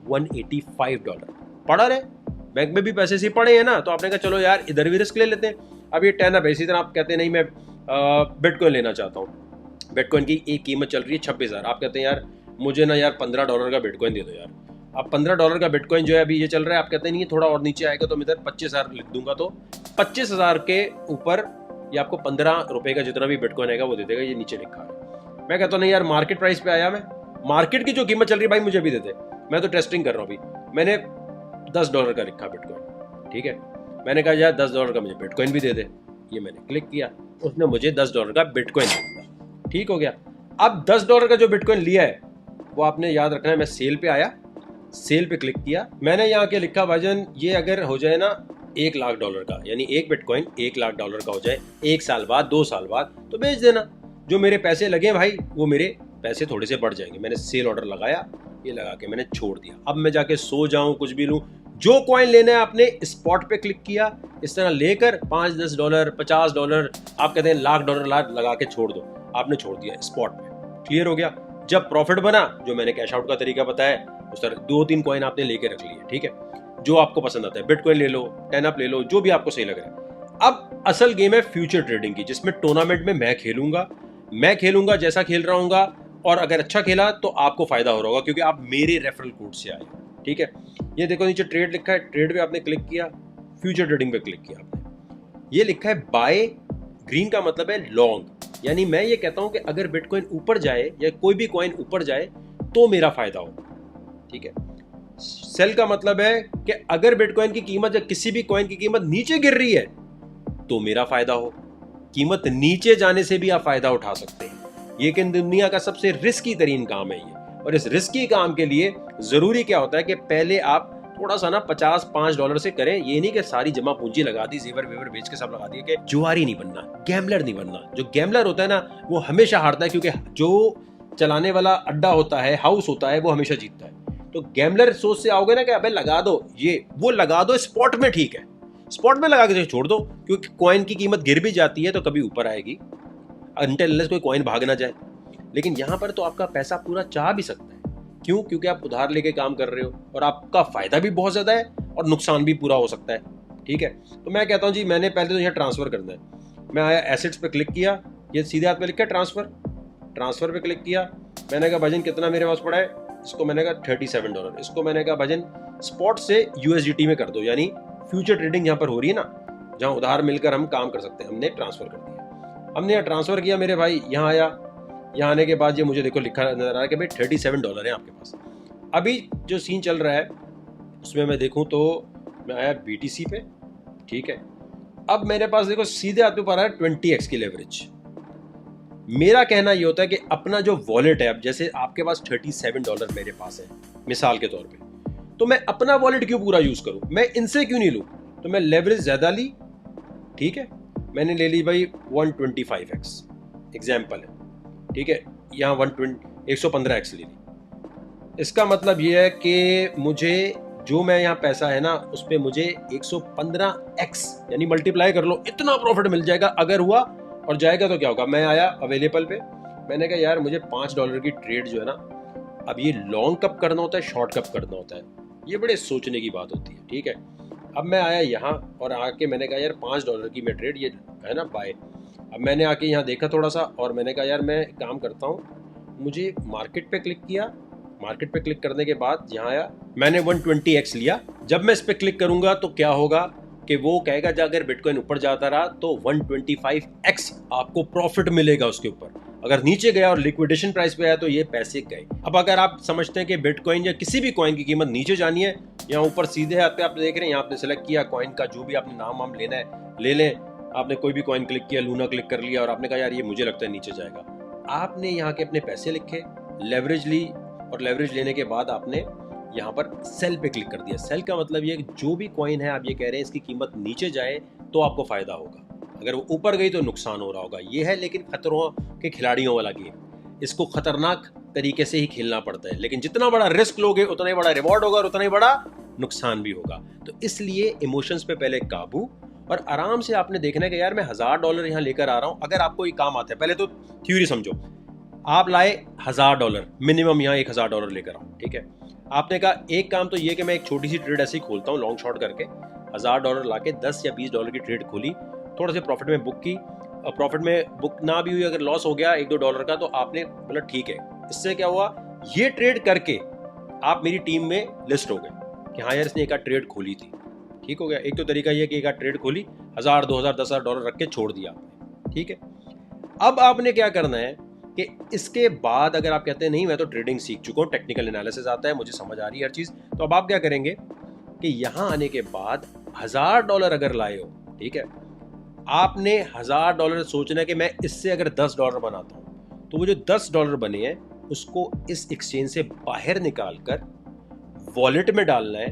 $185। पढ़ा रहे, बैंक में भी पैसे ऐसे पड़े हैं ना, तो आपने कहा चलो यार इधर भी रिस्क ले लेते हैं। अब ये 10 है, इसी तरह आप कहते हैं नहीं मैं बिटकॉइन लेना चाहता हूँ, बिटकॉइन की एक कीमत चल रही है 26,000, आप कहते हैं यार मुझे ना यार $15 का बिटकॉइन दे दो यार। अब $15 का बिटकॉइन जो है अभी ये चल रहा है, आप कहते हैं नहीं थोड़ा और नीचे आएगा तो मैं इधर 25,000 लिख दूंगा, तो 25,000 के ऊपर ये आपको 15 रुपए का जितना भी बिटकॉइन आएगा वो दे देगा, ये नीचे लिखा है। मैं कहता हूँ नहीं यार मार्केट प्राइस पे आया, मैं मार्केट की जो कीमत चल रही है भाई मुझे भी दे दे, मैं तो टेस्टिंग कर रहा हूँ अभी। मैंने $10 का लिखा बिटकॉइन, ठीक है, मैंने कहा यार $10 का मुझे बिटकॉइन भी दे दे, ये मैंने क्लिक किया, उसने मुझे $10 का बिटकॉइन दे दिया, ठीक हो गया। अब $10 का जो बिटकॉइन लिया है वो आपने याद रखना है, मैं सेल पे आया, सेल पे क्लिक किया, मैंने यहाँ के लिखा भाईजान ये अगर हो जाए ना $1,00,000 का, यानी एक बिटकॉइन $1,00,000 का हो जाए 1 साल बाद 2 साल बाद, तो बेच देना, जो मेरे पैसे लगे भाई वो मेरे पैसे थोड़े से बढ़ जाएंगे। मैंने सेल ऑर्डर लगाया, ये लगा के मैंने छोड़ दिया। अब मैं जाके सो जाऊं कुछ भी लूं, जो कॉइन लेना है आपने स्पॉट पे क्लिक किया, इस तरह लेकर $5-10 $50 आप कहते हैं $1,00,000 लगा के छोड़ दो, आपने छोड़ दिया स्पॉट पे, क्लियर हो गया। जब प्रॉफिट बना, जो मैंने कैश आउट का तरीका बताया उस तरह 2-3 कॉइन आपने लेके रख लिए, ठीक है, जो आपको पसंद आता है, बिटकॉइन ले लो, 10 अप ले लो, जो भी आपको सही लग रहा है। अब असल गेम है फ्यूचर ट्रेडिंग की, जिसमें टूर्नामेंट में मैं खेलूंगा जैसा खेल रहा हूँ, और अगर अच्छा खेला तो आपको फायदा हो रहा होगा क्योंकि आप मेरे रेफरल कोड से आए, ठीक है। ये देखो नीचे ट्रेड लिखा है, ट्रेड पे आपने क्लिक किया, फ्यूचर ट्रेडिंग पे क्लिक किया आपने, ये लिखा है बाय, ग्रीन का मतलब है लॉन्ग, यानी मैं ये कहता हूं कि अगर बिटकॉइन ऊपर जाए या कोई भी कॉइन ऊपर जाए तो मेरा फायदा हो, ठीक है। सेल का मतलब है कि अगर बिटकॉइन की कीमत या किसी भी कॉइन की कीमत नीचे गिर रही है तो मेरा फायदा हो, कीमत नीचे जाने से भी आप फायदा उठा सकते हैं। ये कि दुनिया का सबसे रिस्की तरीन काम है ये, और इस रिस्की काम के लिए जरूरी क्या होता है कि पहले आप थोड़ा सा ना $5 से करें, ये नहीं कि सारी जमा पूंजी लगा दी, जेवर वेवर बेच के सब लगा दिया, कि जुआरी नहीं बनना, गैम्बलर नहीं बनना। जो गैम्बलर होता है ना वो हमेशा हारता है, क्योंकि जो चलाने वाला अड्डा होता है, हाउस होता है, वो हमेशा जीतता है। तो गैम्बलर सोच से आओगे ना कि अबे लगा दो, ये वो लगा दो स्पॉट में, ठीक है, स्पॉट में लगा के छोड़ दो, क्योंकि कॉइन की कीमत गिर भी जाती है तो कभी ऊपर आएगी, अनटिल अनलेस कोई कॉइन भाग ना जाए। लेकिन यहाँ पर तो आपका पैसा पूरा चाह भी सकता है, क्यों? क्योंकि आप उधार लेके काम कर रहे हो और आपका फायदा भी बहुत ज्यादा है और नुकसान भी पूरा हो सकता है, ठीक है। तो मैं कहता हूँ जी मैंने पहले तो यहाँ ट्रांसफर करना है, मैं आया एसेट्स पे क्लिक किया, ये सीधे हाथ में लिखा है ट्रांसफर पे क्लिक किया, मैंने कहा भजन कितना मेरे पास पड़ा है, इसको मैंने कहा $37, इसको मैंने कहा भजन स्पॉट से USDT में कर दो, यानी फ्यूचर ट्रेडिंग यहाँ पर हो रही है ना, जहाँ उधार मिलकर हम काम कर सकते हैं। हमने ट्रांसफर कर दिया, हमने यहाँ ट्रांसफर किया मेरे भाई, यहाँ आया, यहाँ आने के बाद ये मुझे देखो लिखा नजर आ रहा है कि भाई $37 है आपके पास। अभी जो सीन चल रहा है उसमें मैं देखूं तो मैं आया BTC पे, ठीक है। अब मेरे पास देखो सीधे हाथ पे पड़ रहा है 20x की लेवरेज। मेरा कहना ये होता है कि अपना जो वॉलेट है, अब जैसे आपके पास $37 मेरे पास है मिसाल के तौर पे, तो मैं अपना वॉलेट क्यों पूरा यूज करूं, मैं इनसे क्यों नहीं लूं? तो मैं लेवरेज ज्यादा ली, ठीक है, मैंने ले ली भाई 125x एग्जाम्पल है, ठीक है, यहाँ 115x ले ली। इसका मतलब ये है कि मुझे जो मैं यहाँ पैसा है ना उस पर मुझे 115x यानी मल्टीप्लाई कर लो, इतना प्रॉफिट मिल जाएगा अगर हुआ, और जाएगा तो क्या होगा। मैं आया अवेलेबल पे, मैंने कहा यार मुझे $5 की ट्रेड जो है ना, अब ये लॉन्ग कब करना होता है, शॉर्ट कब करना होता है, ये बड़े सोचने की बात होती है, ठीक है। अब मैं आया यहाँ और आके मैंने कहा यार $5 की मैं ट्रेड ये है ना बाय। अब मैंने आके यहाँ देखा थोड़ा सा और मैंने कहा यार मैं काम करता हूँ, मुझे मार्केट पे क्लिक किया, मार्केट पे क्लिक करने के बाद यहाँ आया, मैंने 120x लिया। जब मैं इस पे क्लिक करूंगा तो क्या होगा कि वो कहेगा अगर बिटकॉइन ऊपर जाता रहा तो 125x आपको प्रॉफिट मिलेगा उसके ऊपर, अगर नीचे गया और लिक्विडेशन प्राइस पे आया तो ये पैसे गए। अब अगर आप समझते हैं कि बिटकॉइन या किसी भी कॉइन की कीमत नीचे जानी है, यहाँ ऊपर सीधे हाथ पे आप देख रहे हैं, यहाँ आपने सेलेक्ट किया कॉइन का जो भी आपने नाम वाम लेना है ले लें, आपने कोई भी कॉइन क्लिक किया, लूना क्लिक कर लिया और आपने कहा यार ये मुझे लगता है नीचे जाएगा। आपने यहाँ के अपने पैसे लिखे, लेवरेज ली, और लेवरेज लेने के बाद आपने यहाँ पर सेल पे क्लिक कर दिया। सेल का मतलब ये जो भी कॉइन है आप ये कह रहे हैं इसकी कीमत नीचे जाए तो आपको फायदा होगा, अगर वो ऊपर गई तो नुकसान हो रहा होगा। ये है लेकिन खतरों के खिलाड़ियों वाला गेम, इसको खतरनाक तरीके से ही खेलना पड़ता है, लेकिन जितना बड़ा रिस्क लोगे उतना ही बड़ा रिवॉर्ड होगा और उतना ही बड़ा नुकसान भी होगा। तो इसलिए इमोशंस पे पहले काबू, और आराम से आपने देखना है कि यार मैं $1000 यहाँ लेकर आ रहा हूँ, अगर आपको ये काम आता है। पहले तो थ्योरी समझो, आप लाए $1000 मिनिमम, यहाँ $1000 लेकर आओ, ठीक है। आपने कहा एक काम तो ये कि मैं एक छोटी सी ट्रेड ऐसे ही खोलता हूँ लॉन्ग शॉर्ट करके, $1000 लाके 10 या $20 की ट्रेड खोली, थोड़ा से प्रॉफिट में बुक की, और प्रॉफिट में बुक ना भी हुई, अगर लॉस हो गया $1-2 का, तो आपने बोला ठीक है। इससे क्या हुआ, ये ट्रेड करके आप मेरी टीम में लिस्ट हो गए कि हाँ यार इसने एक आध ट्रेड खोली थी, ठीक हो गया। एक तो तरीका ये कि एक आध ट्रेड खोली, $1000, $2000, $10,000 रख के छोड़ दिया आपने, ठीक है। अब आपने क्या करना है कि इसके बाद अगर आप कहते हैं नहीं मैं तो ट्रेडिंग सीख चुका हूँ, टेक्निकल एनालिसिस आता है, मुझे समझ आ रही है हर चीज़, तो अब आप क्या करेंगे कि यहाँ आने के बाद $1000 अगर लाए हो, ठीक है, आपने $1000 सोचना है कि मैं इससे अगर $10 बनाता हूँ तो वो जो $10 बने हैं उसको इस एक्सचेंज से बाहर निकाल कर वॉलेट में डालना है,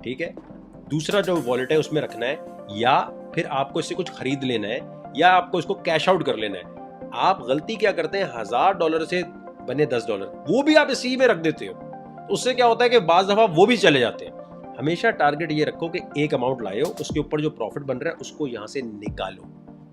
ठीक है। दूसरा जो वॉलेट है उसमें रखना है, या फिर आपको इससे कुछ खरीद लेना है, या आपको इसको कैश आउट कर लेना है। आप गलती क्या करते हैं, $1000 से बने $10 वो भी आप इसी में रख देते हो। उससे क्या होता है कि बाज दफा वो भी चले जाते हैं। हमेशा टारगेट ये रखो कि एक अमाउंट लाए हो, उसके ऊपर जो प्रॉफिट बन रहा है उसको यहां से निकालो,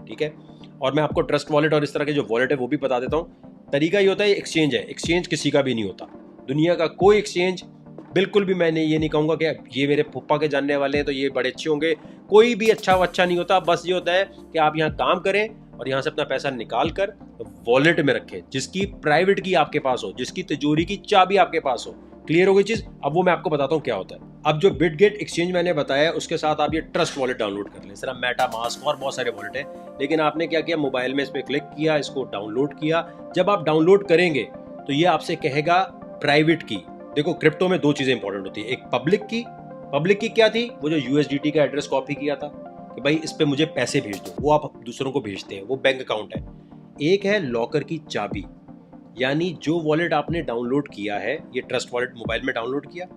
ठीक है। और मैं आपको ट्रस्ट वॉलेट और इस तरह के जो वॉलेट है वो भी बता देता हूँ। तरीका ये होता है, एक्सचेंज है, एक्सचेंज किसी का भी नहीं होता, दुनिया का कोई एक्सचेंज बिल्कुल भी, मैंने ये नहीं कहूंगा कि ये मेरे फुप्पा के जानने वाले हैं तो ये बड़े अच्छे होंगे, कोई भी अच्छा नहीं होता। बस ये होता है कि आप यहाँ काम करें और यहाँ से अपना पैसा निकाल कर वॉलेट में रखें, जिसकी प्राइवेट की आपके पास हो, जिसकी तिजोरी की चाबी आपके पास हो। क्लियर हो गई चीज। अब वो मैं आपको बताता हूँ क्या होता है। अब जो बिटगेट एक्सचेंज मैंने बताया उसके साथ आप ये ट्रस्ट वॉलेट डाउनलोड कर लें, सिर्फ मेटामास्क और बहुत सारे वॉलेट है, लेकिन आपने क्या किया, मोबाइल में इस पर क्लिक किया, इसको डाउनलोड किया। जब आप डाउनलोड करेंगे तो ये आपसे कहेगा प्राइवेट की। देखो क्रिप्टो में दो चीजें इंपॉर्टेंट होती है, एक पब्लिक की क्या थी, वो जो यूएसडीटी का एड्रेस कॉपी किया था कि भाई इस पे मुझे पैसे भेज दो, वो आप दूसरों को भेजते हैं, वो बैंक अकाउंट है। एक है लॉकर की चाबी, यानी जो वॉलेट आपने डाउनलोड किया है, ये ट्रस्ट वॉलेट मोबाइल में डाउनलोड किया,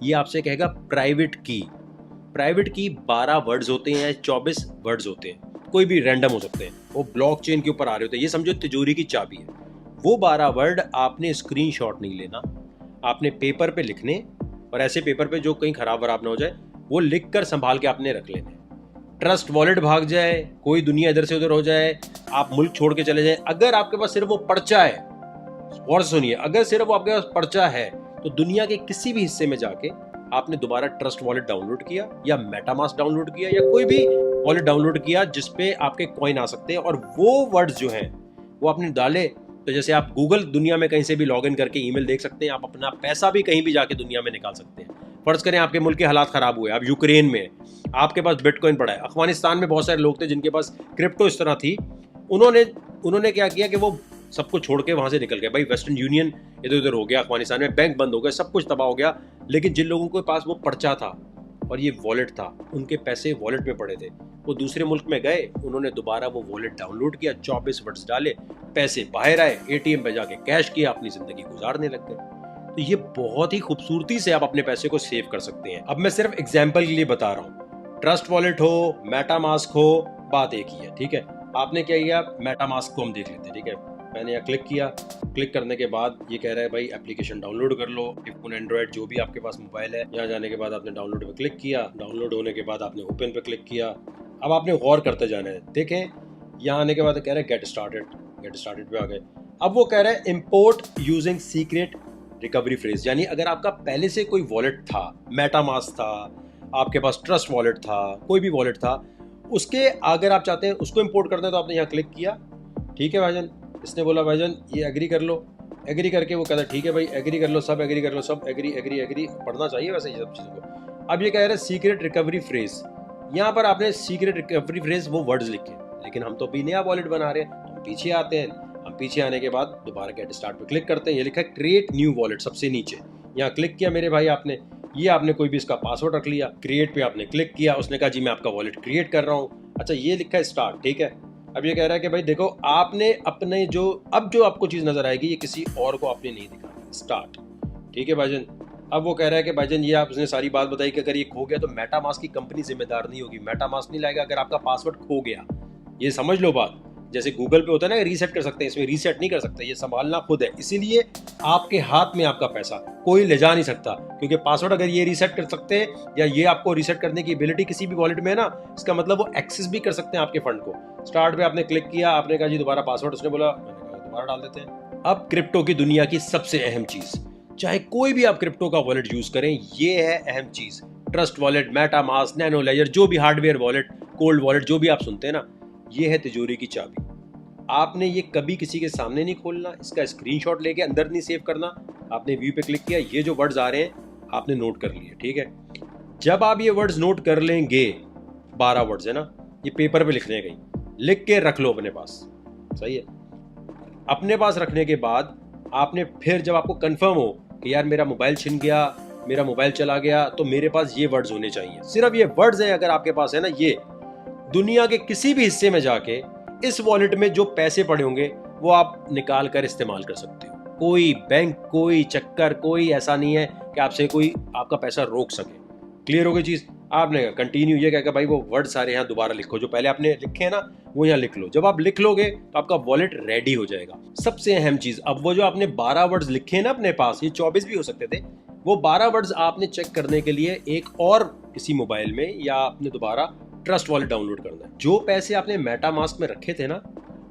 ये आपसे कहेगा प्राइवेट की। प्राइवेट की 12 वर्ड्स होते हैं, 24 वर्ड्स होते हैं, कोई भी रैंडम हो सकते हैं, वो ब्लॉकचेन के ऊपर आ रहे होते हैं, ये समझो तिजोरी की चाबी है। वो 12 वर्ड आपने स्क्रीनशॉट नहीं लेना, आपने पेपर पे लिखने, और ऐसे पेपर पे जो कहीं खराब वराब ना हो जाए, वो लिख कर संभाल के आपने रख लेने। ट्रस्ट वॉलेट भाग जाए, कोई दुनिया इधर से उधर हो जाए, आप मुल्क छोड़ के चले जाए, अगर आपके पास सिर्फ वो पर्चा है, और सुनिए, अगर सिर्फ वो आपके पास पर्चा है तो दुनिया के किसी भी हिस्से में जाके आपने दोबारा ट्रस्ट वॉलेट डाउनलोड किया या मेटामास्क डाउनलोड किया या कोई भी वॉलेट डाउनलोड किया जिसपे आपके कॉइन आ सकते हैं, और वो वर्ड्स जो हैं वो आपने डाले, तो जैसे आप गूगल दुनिया में कहीं से भी लॉगिन करके ईमेल देख सकते हैं, आप अपना पैसा भी कहीं भी जाके दुनिया में निकाल सकते हैं। फर्ज करें आपके मुल्क के हालात खराब हुए, आप यूक्रेन में, आपके पास बिटकॉइन पड़ा है, अफगानिस्तान में बहुत सारे लोग थे जिनके पास क्रिप्टो इस तरह थी, उन्होंने क्या किया कि वो सब कुछ छोड़ के वहां से निकल गए। भाई वेस्टर्न यूनियन इधर उधर हो गया, अफगानिस्तान में बैंक बंद हो गए, सब कुछ तबाह हो गया, लेकिन जिन लोगों के पास वो पर्चा था और ये वॉलेट था, उनके पैसे वॉलेट में पड़े थे, वो दूसरे मुल्क में गए, उन्होंने दोबारा वो वॉलेट डाउनलोड किया, 24 वर्ड्स डाले, पैसे बाहर आए, एटीएम पे जाके कैश किया, अपनी जिंदगी गुजारने लग गए। तो ये बहुत ही खूबसूरती से आप अपने पैसे को सेव कर सकते हैं। अब मैं सिर्फ एग्जाम्पल के लिए बता रहा हूँ, ट्रस्ट वॉलेट हो, मेटामास्क हो, बात एक ही है, ठीक है। आपने क्या किया, मेटामास्क को हम देख लेते हैं, ठीक है। मैंने यहाँ क्लिक किया, क्लिक करने के बाद ये कह रहा है भाई एप्लीकेशन डाउनलोड कर लो, आईफोन एंड्रॉयड जो भी आपके पास मोबाइल है। यहाँ जाने के बाद आपने डाउनलोड पे क्लिक किया, डाउनलोड होने के बाद आपने ओपन पे क्लिक किया। अब आपने गौर करते जाना है, देखें यहाँ आने के बाद कह रहा है गेट स्टार्टेड पे आ गए। अब वो कह रहा है import using secret recovery phrase, यानी अगर आपका पहले से कोई वॉलेट था, मेटामास्क था, आपके पास ट्रस्ट वॉलेट था, कोई भी वॉलेट था, उसके अगर आप चाहते हैं उसको इम्पोर्ट करते हैं तो आपने यहाँ क्लिक किया, ठीक है भाईजान। इसने बोला भाईजान ये एग्री कर लो, एग्री करके वो कहता है ठीक है भाई एग्री कर लो, सब एग्री कर लो, सब एग्री पढ़ना चाहिए वैसे ये सब चीज़ों को। अब ये कह रहे हैं सीक्रेट रिकवरी फ्रेज, यहाँ पर आपने सीक्रेट रिकवरी फ्रेज वो वर्ड्स लिखे, लेकिन हम तो अभी नया वॉलेट बना रहे हैं, तो हम पीछे आते हैं। हम पीछे आने के बाद दोबारा गेट स्टार्ट पे क्लिक करते हैं, ये लिखा है क्रिएट न्यू वॉलेट सबसे नीचे, यहाँ क्लिक किया मेरे भाई आपने, ये आपने कोई भी इसका पासवर्ड रख लिया, क्रिएट पे आपने क्लिक किया, उसने कहा जी मैं आपका वॉलेट क्रिएट कर रहा हूँ। अच्छा ये लिखा है स्टार्ट, ठीक है। अब ये कह रहा है कि भाई देखो आपने अपने जो आपको चीज़ नजर आएगी ये किसी और को आपने नहीं दिखानी, स्टार्ट, ठीक है भाईजान। अब वो कह रहा है कि भाईजान ये आपने सारी बात बताई कि अगर ये खो गया तो मेटामास्क की कंपनी जिम्मेदार नहीं होगी, मेटामास्क नहीं लाएगा अगर आपका पासवर्ड खो गया, ये समझ लो बात। जैसे गूगल पे होता है ना रीसेट कर सकते हैं, इसमें रीसेट नहीं कर सकते, ये संभालना खुद है, इसीलिए आपके हाथ में आपका पैसा कोई ले जा नहीं सकता, क्योंकि पासवर्ड अगर ये रीसेट कर सकते हैं या ये आपको रीसेट करने की एबिलिटी किसी भी वॉलेट में है ना, इसका मतलब वो एक्सेस भी कर सकते हैं आपके फंड को। स्टार्ट पे आपने क्लिक किया, आपने कहा जी दोबारा पासवर्ड, उसने बोला मैंने कहा दोबारा डाल देते हैं। अब क्रिप्टो की दुनिया की सबसे अहम चीज चाहे कोई भी आप क्रिप्टो का वॉलेट यूज करें, ये है अहम चीज। Trust Wallet, MetaMask, Nano Ledger, जो भी हार्डवेयर वॉलेट, कोल्ड वॉलेट, जो भी आप सुनते हैं ना, ये है तिजोरी की चाबी। आपने ये कभी किसी के सामने नहीं खोलना, इसका स्क्रीनशॉट लेके अंदर नहीं सेव करना। आपने व्यू पे क्लिक किया, ये जो वर्ड्स आ रहे हैं आपने नोट कर लिए, ठीक है। जब आप ये वर्ड्स नोट कर लेंगे, 12 वर्ड्स है ना, ये पेपर पे लिखने हैं, कहीं लिख के रख लो अपने पास, सही है। अपने पास रखने के बाद आपने फिर जब आपको कंफर्म हो कि यार मेरा मोबाइल छिन गया, मेरा मोबाइल चला गया, तो मेरे पास ये वर्ड्स होने चाहिए। सिर्फ ये वर्ड्स हैं अगर आपके पास है ना, ये दुनिया के किसी भी हिस्से में जाके इस वॉलेट में जो पैसे पड़े होंगे वो आप निकाल कर इस्तेमाल कर सकते हो। कोई बैंक, कोई चक्कर, कोई ऐसा नहीं है कि आपसे कोई आपका पैसा रोक सके। क्लियर हो गई चीज। आपने कंटिन्यू ये कहा भाई वो वर्ड सारे यहाँ दोबारा लिखो, जो पहले आपने लिखे हैं ना वो यहाँ लिख लो। जब आप लिख लोगे तो आपका वॉलेट रेडी हो जाएगा। सबसे अहम चीज, अब वो जो आपने 12 वर्ड्स लिखे हैं ना अपने पास, ये 24 भी हो सकते थे, वो 12 वर्ड्स आपने चेक करने के लिए एक और किसी मोबाइल में या आपने दोबारा ट्रस्ट वॉलेट डाउनलोड करना है। जो पैसे आपने मेटामास्क में रखे थे ना,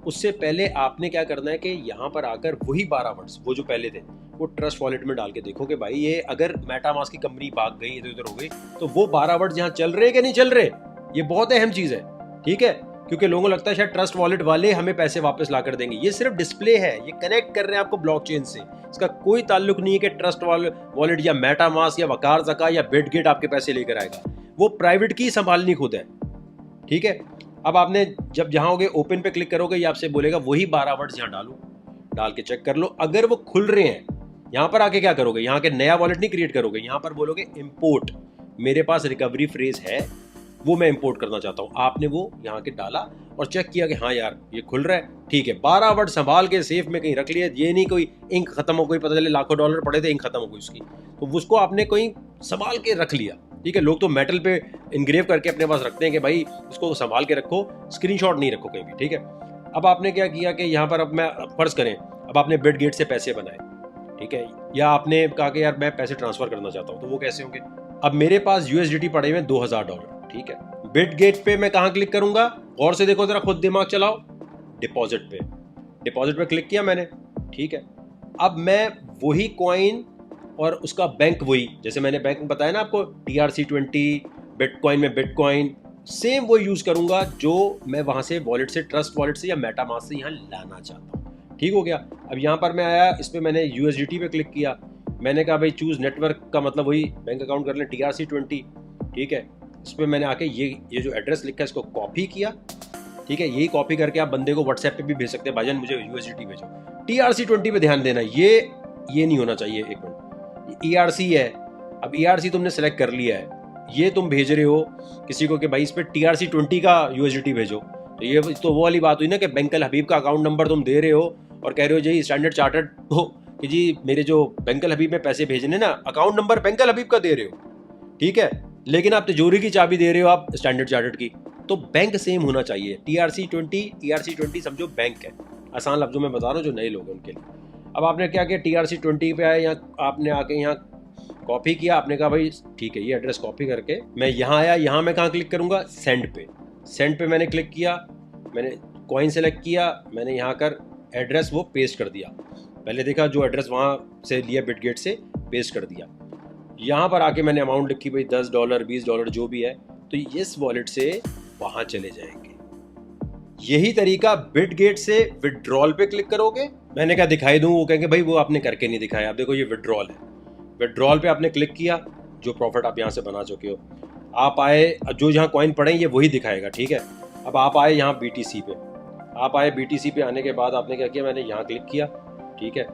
उससे पहले आपने क्या करना है कि यहाँ पर आकर वही 12 वर्ड्स, वो जो पहले थे, वो ट्रस्ट वॉलेट में डाल के देखो कि भाई ये अगर मेटामास्क की कंपनी भाग गई, इधर उधर हो गई, तो वो 12 वर्ड्स यहाँ चल रहे कि नहीं चल रहे। ये बहुत अहम चीज है, ठीक है, क्योंकि लोगों को लगता है शायद ट्रस्ट वॉलेट वाले हमें पैसे वापस ला कर देंगे। ये सिर्फ डिस्प्ले है, ये कनेक्ट कर रहे हैं आपको ब्लॉकचेन से। इसका कोई ताल्लुक नहीं है कि ट्रस्ट वॉलेट या मेटामास्क या वकार ज़का या बिटगेट आपके पैसे लेकर आएगा। वो प्राइवेट की संभालनी खुद है, ठीक है। अब आपने जब जहां होगे ओपन पे क्लिक करोगे, ये आपसे बोलेगा वही 12 वर्ड्स यहाँ डालो, डाल के चेक कर लो। अगर वो खुल रहे हैं, यहाँ पर आके क्या करोगे, यहाँ के नया वॉलेट नहीं क्रिएट करोगे, यहाँ पर बोलोगे इंपोर्ट, मेरे पास रिकवरी फ्रेज है, वो मैं इंपोर्ट करना चाहता हूँ। आपने वो यहाँ के डाला और चेक किया कि हाँ यार ये खुल रहा है, ठीक है। 12 वर्ड संभाल के सेफ में कहीं रख लिए। ये नहीं कोई इंक खत्म हो गई, पता चले लाखों डॉलर पड़े थे, इंक खत्म हो गई उसकी, तो उसको आपने कोई संभाल के रख लिया, ठीक है। लोग तो मेटल पे इनग्रेव करके अपने पास रखते हैं कि भाई इसको संभाल के रखो, स्क्रीनशॉट नहीं रखो कहीं भी, ठीक है। अब आपने क्या किया कि यहाँ पर, अब मैं फर्ज करें, अब आपने बिटगेट से पैसे बनाए, ठीक है, या आपने कहा कि यार मैं पैसे ट्रांसफर करना चाहता हूँ, तो वो कैसे होंगे। अब मेरे पास USDT पड़े हुए 2000 डॉलर, ठीक है। बिटगेट पे मैं कहाँ क्लिक करूंगा, और से देखो जरा, खुद दिमाग चलाओ। डिपॉजिट पे क्लिक किया मैंने, ठीक है। अब मैं वही कॉइन और उसका बैंक वही, जैसे मैंने बैंक में बताया ना आपको, TRC20, बिटकॉइन में बिटकॉइन, सेम वो यूज करूंगा जो मैं वहां से वॉलेट से, ट्रस्ट वॉलेट से या मेटामास्क से यहाँ लाना चाहता हूँ, ठीक हो गया। अब यहाँ पर मैं आया, इस पर मैंने USDT पे क्लिक किया, मैंने कहा भाई चूज नेटवर्क का मतलब वही बैंक अकाउंट कर लें, TRC20, ठीक है। इस पर मैंने आके ये जो एड्रेस लिखा है इसको कॉपी किया, ठीक है। यही कॉपी करके आप बंदे को व्हाट्सएप पे भी भेज सकते हैं, भाईजान मुझे USDT भेजो। TRC20 पे ध्यान देना, ये नहीं होना चाहिए। एक मिनट, ERC है, अब ERC तुमने सेलेक्ट कर लिया है, ये तुम भेज रहे हो किसी को कि भाई इस पे TRC20 का USDT भेजो, तो ये तो वो वाली बात हुई ना कि बैंकल हबीब का अकाउंट नंबर तुम दे रहे हो और कह रहे हो जी स्टैंडर्ड चार्टर्ड हो कि जी मेरे जो बैंकल हबीब में पैसे भेजने ना, अकाउंट नंबर बैंकल हबीब का दे रहे हो, ठीक है, लेकिन आप तिजोरी की चाबी दे रहे हो आप स्टैंडर्ड चार्टर्ड की। तो बैंक सेम होना चाहिए। TRC20 ERC20 समझो बैंक है, आसान लफ्जों में बता रहा हूँ जो नए लोग हैं उनके लिए। अब आपने क्या किया, TRC20 पे आए, यहाँ आपने आके यहाँ कॉपी किया, आपने कहा भाई ठीक है ये एड्रेस कॉपी करके मैं यहाँ आया, यहाँ मैं कहाँ क्लिक करूँगा, सेंड पे मैंने क्लिक किया, मैंने कॉइन सेलेक्ट किया, मैंने यहाँ कर एड्रेस वो पेस्ट कर दिया। पहले देखा जो एड्रेस वहाँ से लिया बिटगेट से, पेस्ट कर दिया। यहाँ पर आके मैंने अमाउंट लिखी भाई $10 $20 जो भी है, तो इस वॉलेट से वहाँ चले जाएंगे। यही तरीका बिटगेट से विड्रॉल पे क्लिक करोगे, मैंने क्या दिखाई दूँ, वो कहेंगे भाई वो आपने करके नहीं दिखाया। आप देखो ये विड्रॉल है, विड्रॉल पे आपने क्लिक किया, जो प्रॉफिट आप यहाँ से बना चुके हो, आप आए, जो जहाँ कॉइन पड़े ये वही दिखाएगा, ठीक है। अब आप आए यहाँ BTC पे, आप आए BTC पे आने के बाद आपने क्या किया, मैंने यहाँ क्लिक किया, ठीक है।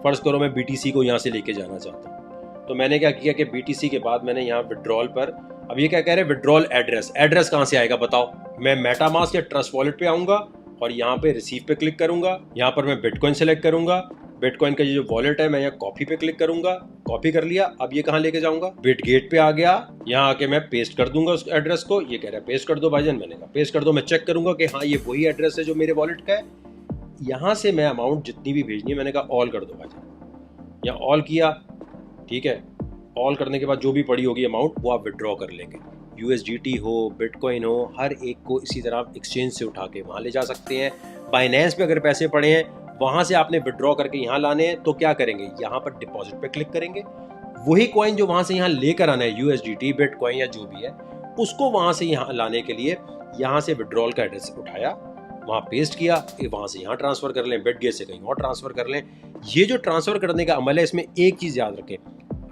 फर्ज करो मैं BTC को यहाँ से लेके जाना चाहता हूँ, तो मैंने क्या किया कि BTC के बाद मैंने यहाँ विड्रॉल पर, अब ये क्या कह रहे हैं, विड्रॉल एड्रेस कहाँ से आएगा बताओ। मैं मेटामास्क या ट्रस्ट वॉलेट पे आऊँगा और यहाँ पे रिसीव पे क्लिक करूँगा, यहाँ पर मैं बिटकॉइन सेलेक्ट करूँगा, बिटकॉइन का जो वॉलेट है मैं यहाँ कॉपी पे क्लिक करूंगा, कॉपी कर लिया। अब ये कहाँ लेके जाऊंगा, बिटगेट पे आ गया, यहाँ आके मैं पेस्ट कर दूंगा उस एड्रेस को। ये कह रहा है पेस्ट कर दो भाईजान, मैंने कहा पेस्ट कर दो। मैं चेक करूंगा कि हाँ ये वही एड्रेस है जो मेरे वॉलेट का है। यहाँ से मैं अमाउंट जितनी भी भेजनी है मैंने कहा ऑल कर दो भाईजान, यहाँ ऑल किया, ठीक है। ऑल करने के बाद जो भी पड़ी होगी अमाउंट वो आप विड्रॉ कर लेंगे। USDT हो, बिटकॉइन हो, हर एक को इसी तरह एक्सचेंज से उठा के वहाँ ले जा सकते हैं। बाइनेंस पे अगर पैसे पड़े हैं वहाँ से आपने विड्रॉ करके यहाँ लाने हैं, तो क्या करेंगे, यहाँ पर डिपॉजिट पे क्लिक करेंगे। वही कॉइन जो वहाँ से यहाँ लेकर आना है, USDT, बिटकॉइन या जो भी है, उसको वहाँ से यहाँ लाने के लिए यहाँ से विड्रॉल का एड्रेस उठाया, वहाँ पेस्ट किया, वहाँ से यहाँ ट्रांसफ़र कर लें, बिटगेट से कहीं और ट्रांसफ़र कर लें। ये जो ट्रांसफ़र करने का अमल है, इसमें एक चीज़ याद रखें,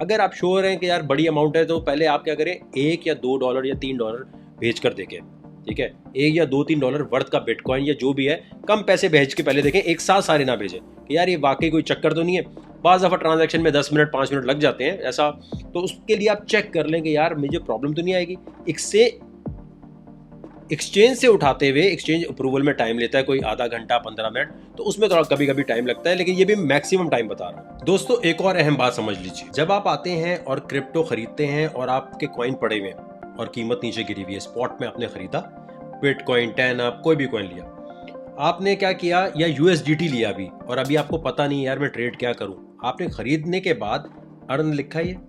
अगर आप श्योर हैं कि यार बड़ी अमाउंट है, तो पहले आप क्या करें, $1 या $2 या $3 भेज कर देखें, ठीक है। $1 या $2-3 वर्थ का बिटकॉइन या जो भी है, कम पैसे भेज के पहले देखें, एक साथ सारे ना भेजें कि यार ये वाकई कोई चक्कर तो नहीं है। बाज़ दफ़ा ट्रांजैक्शन में 10 मिनट 5 मिनट लग जाते हैं ऐसा, तो उसके लिए आप चेक कर लें कि यार मुझे प्रॉब्लम तो नहीं आएगी। एक्सचेंज से उठाते हुए एक्सचेंज अप्रूवल में टाइम लेता है, कोई आधा घंटा 15 मिनट, तो उसमें थोड़ा कभी कभी टाइम लगता है, लेकिन ये भी मैक्सिमम टाइम बता रहा हूँ। दोस्तों एक और अहम बात समझ लीजिए, जब आप आते हैं और क्रिप्टो खरीदते हैं और आपके कॉइन पड़े हुए हैं और कीमत नीचे गिरी हुई है, स्पॉट में आपने खरीदा बिटकॉइन, 10 अप, कोई भी कॉइन लिया, आपने क्या किया, या USDT लिया अभी, और अभी आपको पता नहीं यार मैं ट्रेड क्या करूं, आपने खरीदने के बाद अर्न लिखा है,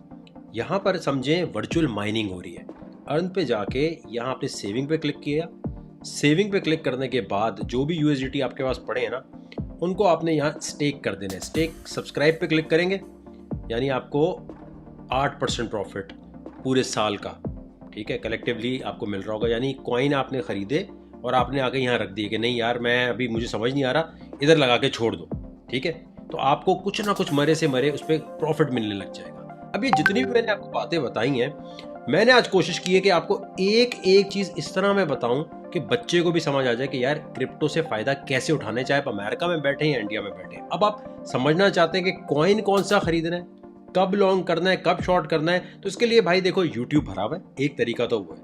यहाँ पर समझें वर्चुअल माइनिंग हो रही है। अर्न पे जाके यहाँ आपने सेविंग पे क्लिक किया, सेविंग पे क्लिक करने के बाद जो भी USDT आपके पास पड़े हैं ना, उनको आपने यहाँ स्टेक कर देना है। स्टेक सब्सक्राइब पे क्लिक करेंगे, यानी आपको 8% प्रॉफिट पूरे साल का, ठीक है, कलेक्टिवली आपको मिल रहा होगा। यानी कॉइन आपने खरीदे और आपने आके यहाँ रख दिए कि नहीं यार मैं अभी मुझे समझ नहीं आ रहा, इधर लगा के छोड़ दो, ठीक है, तो आपको कुछ ना कुछ मरे से मरे उस पर प्रॉफिट मिलने लग जाएगा। अब ये जितनी भी मैंने आपको बातें बताई हैं, मैंने आज कोशिश की है कि आपको एक एक चीज़ इस तरह मैं बताऊं कि बच्चे को भी समझ आ जाए कि यार क्रिप्टो से फ़ायदा कैसे उठाना है, चाहे आप अमेरिका में बैठे या इंडिया में बैठे। अब आप समझना चाहते हैं कि कॉइन कौन सा खरीदना है, कब लॉन्ग करना है, कब शॉर्ट करना है, तो इसके लिए भाई देखो यूट्यूब भरा हुआ है, एक तरीका तो वो है,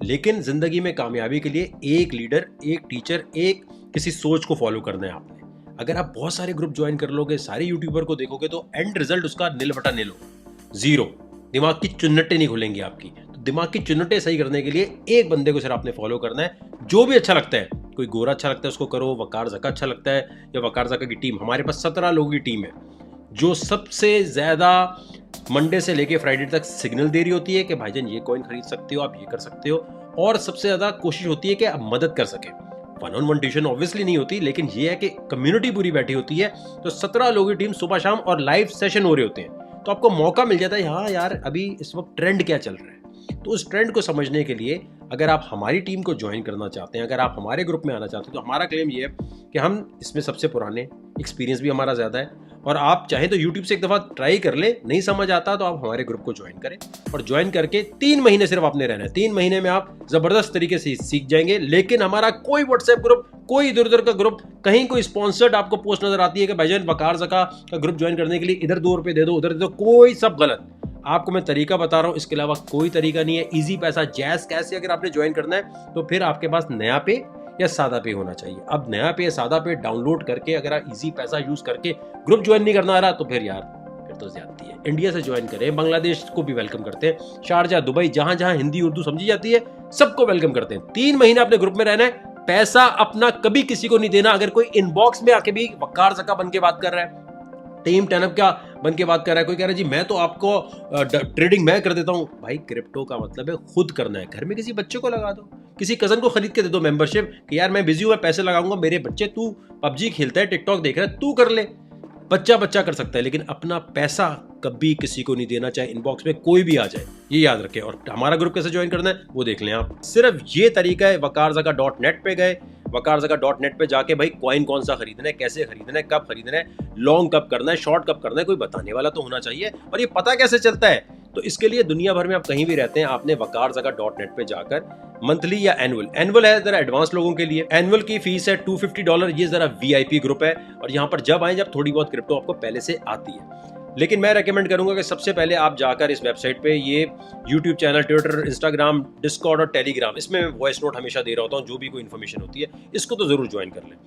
लेकिन ज़िंदगी में कामयाबी के लिए एक लीडर, एक टीचर, एक किसी सोच को फॉलो करना है आपने। अगर आप बहुत सारे ग्रुप ज्वाइन कर लोगे, सारे यूट्यूबर को देखोगे, तो एंड रिजल्ट उसका नील बटा नील हो, जीरो, दिमाग की चुन्नटें नहीं खुलेंगी आपकी। तो दिमाग की चुन्नटें सही करने के लिए एक बंदे को सिर्फ आपने फॉलो करना है, जो भी अच्छा लगता है, कोई गोरा अच्छा लगता है उसको करो, वकार ज़का अच्छा लगता है, या वकार ज़का की टीम, हमारे पास 17 लोगों की टीम है जो सबसे ज़्यादा मंडे से लेके फ्राइडे तक सिग्नल दे रही होती है कि भाईजान ये कॉइन खरीद सकते हो, आप ये कर सकते हो, और सबसे ज़्यादा कोशिश होती है कि आप मदद कर सकें। 1-on-1 ट्यूशन ऑब्वियसली नहीं होती, लेकिन ये है कि कम्युनिटी पूरी बैठी होती है, तो 17 लोगों की टीम सुबह शाम और लाइव सेशन हो रहे होते हैं, तो आपको मौका मिल जाता है हाँ यार अभी इस वक्त ट्रेंड क्या चल रहा है। तो उस ट्रेंड को समझने के लिए अगर आप हमारी टीम को ज्वाइन करना चाहते हैं, अगर आप हमारे ग्रुप में आना चाहते हैं, तो हमारा क्लेम ये है कि हम इसमें सबसे पुराने, एक्सपीरियंस भी हमारा ज़्यादा है, और आप चाहें तो यूट्यूब से एक दफ़ा ट्राई कर ले, नहीं समझ आता तो आप हमारे ग्रुप को ज्वाइन करें, और ज्वाइन करके 3 महीने सिर्फ आपने रहना है। 3 महीने में आप ज़बरदस्त तरीके से सीख जाएंगे। लेकिन हमारा कोई व्हाट्सएप ग्रुप, कोई इधर उधर का ग्रुप, कहीं कोई स्पॉन्सर्ड आपको पोस्ट नजर आती है कि भाईजान वकार ज़का का ग्रुप ज्वाइन करने के लिए इधर 2 रुपये दे दो, उधर दे दो, कोई सब गलत। आपको मैं तरीका बता रहा हूँ, इसके अलावा कोई तरीका नहीं है। इजी पैसा, जैज़ कैश अगर आपने ज्वाइन करना है तो फिर आपके पास नया पे या सादा पे होना चाहिए। अब नया पे या सादा पे डाउनलोड करके अगर आप इजी पैसा यूज करके ग्रुप ज्वाइन नहीं करना आ रहा, तो फिर यार फिर तो ज्यादती है। इंडिया से ज्वाइन करें, बांग्लादेश को भी वेलकम करते हैं, शारजा, दुबई, जहां जहां हिंदी उर्दू समझी जाती है सबको वेलकम करते हैं। 3 महीने अपने ग्रुप में रहना है, पैसा अपना कभी किसी को नहीं देना। अगर कोई इनबॉक्स में आके भी वकार ज़का बन के बात कर रहा है, टीम 10 क्या बन के बात कर रहा है, कोई कह रहा है जी मैं तो आपको ट्रेडिंग मैं कर देता हूं, भाई क्रिप्टो का मतलब है खुद करना है। घर में किसी बच्चे को लगा दो, किसी कजन को खरीद के दे दो मेंबरशिप कि यार मैं बिजी हूं, मैं पैसे लगाऊंगा, मेरे बच्चे, तू पबजी खेलता है, टिकटॉक देख रहा है, तू कर ले। बच्चा कर सकता है, लेकिन अपना पैसा कभी किसी को नहीं देना, चाहे इनबॉक्स में कोई भी आ जाए, ये याद रखें। और हमारा ग्रुप कैसे ज्वाइन करना है वो देख लें आप, सिर्फ ये तरीका है। वकारज़का.net पे गए, वकारज़का.net पे जाके भाई कॉइन कौन सा खरीदना है, कैसे खरीदना है, कब खरीदना है, लॉन्ग कब करना है, शॉर्ट कब करना है, कोई बताने वाला तो होना चाहिए। और ये पता कैसे चलता है, तो इसके लिए दुनिया भर में आप कहीं भी रहते हैं, आपने वकारज़का.net पे जाकर मंथली या एनुअल है जरा एडवांस लोगों के लिए, एनुअल की फीस है $250, ये जरा VIP ग्रुप है, और यहाँ पर जब आए जब थोड़ी बहुत क्रिप्टो आपको पहले से आती है। लेकिन मैं रेकमेंड करूंगा कि सबसे पहले आप जाकर इस वेबसाइट पे, ये YouTube channel, Twitter, Instagram, Discord और टेलीग्राम, इसमें मैं वॉइस नोट हमेशा दे रहा होता हूँ, जो भी कोई इन्फॉर्मेशन होती है इसको तो जरूर ज्वाइन कर लें।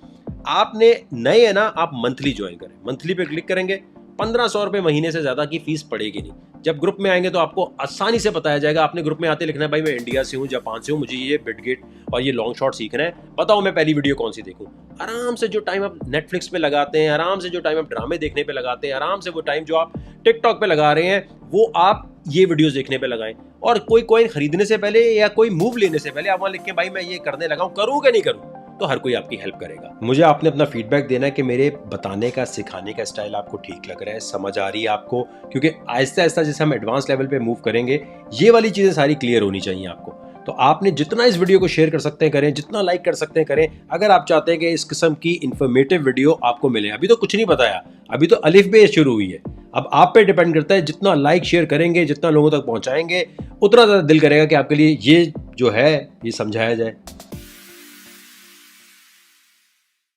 आपने नए है ना, आप मंथली ज्वाइन करें, मंथली पे क्लिक करेंगे, 1500 रुपये महीने से ज़्यादा की फीस पड़ेगी नहीं। जब ग्रुप में आएंगे तो आपको आसानी से बताया जाएगा। आपने ग्रुप में आते लिखना है भाई मैं इंडिया से हूँ, जापान से हूँ, मुझे ये बिटगेट और ये लॉन्ग शॉट सीखना है, बताओ मैं पहली वीडियो कौन सी देखूँ। आराम से जो टाइम आप नेटफ्लिक्स पे लगाते हैं, आराम से जो टाइम आप ड्रामे देखने पे लगाते हैं, आराम से वो टाइम जो आप टिकटॉक पे लगा रहे हैं, वो आप ये वीडियोस देखने पे लगाएं। और कोई कॉइन खरीदने से पहले या कोई मूव लेने से पहले आप वहाँ लिखें भाई मैं ये करने लगा हूँ, करूँ कि नहीं करूँ। तो हर कोई आपकी हेल्प करेगा। मुझे आपने अपना फीडबैक देना है कि मेरे बताने का, सिखाने का स्टाइल आपको ठीक लग रहा है, समझ आ रही है आपको, क्योंकि आहिस्ता आहिस्ता जैसे हम एडवांस लेवल पे मूव करेंगे ये वाली चीज़ें सारी क्लियर होनी चाहिए आपको। तो आपने जितना इस वीडियो को शेयर कर सकते हैं करें, जितना लाइक कर सकते हैं करें, अगर आप चाहते हैं कि इस किस्म की इन्फॉर्मेटिव वीडियो आपको मिले। अभी तो कुछ नहीं बताया, अभी तो अलिफ बे शुरू हुई है। अब आप पे डिपेंड करता है, जितना लाइक शेयर करेंगे, जितना लोगों तक पहुंचाएंगे, उतना ज़्यादा दिल करेगा कि आपके लिए ये जो है ये समझाया जाए।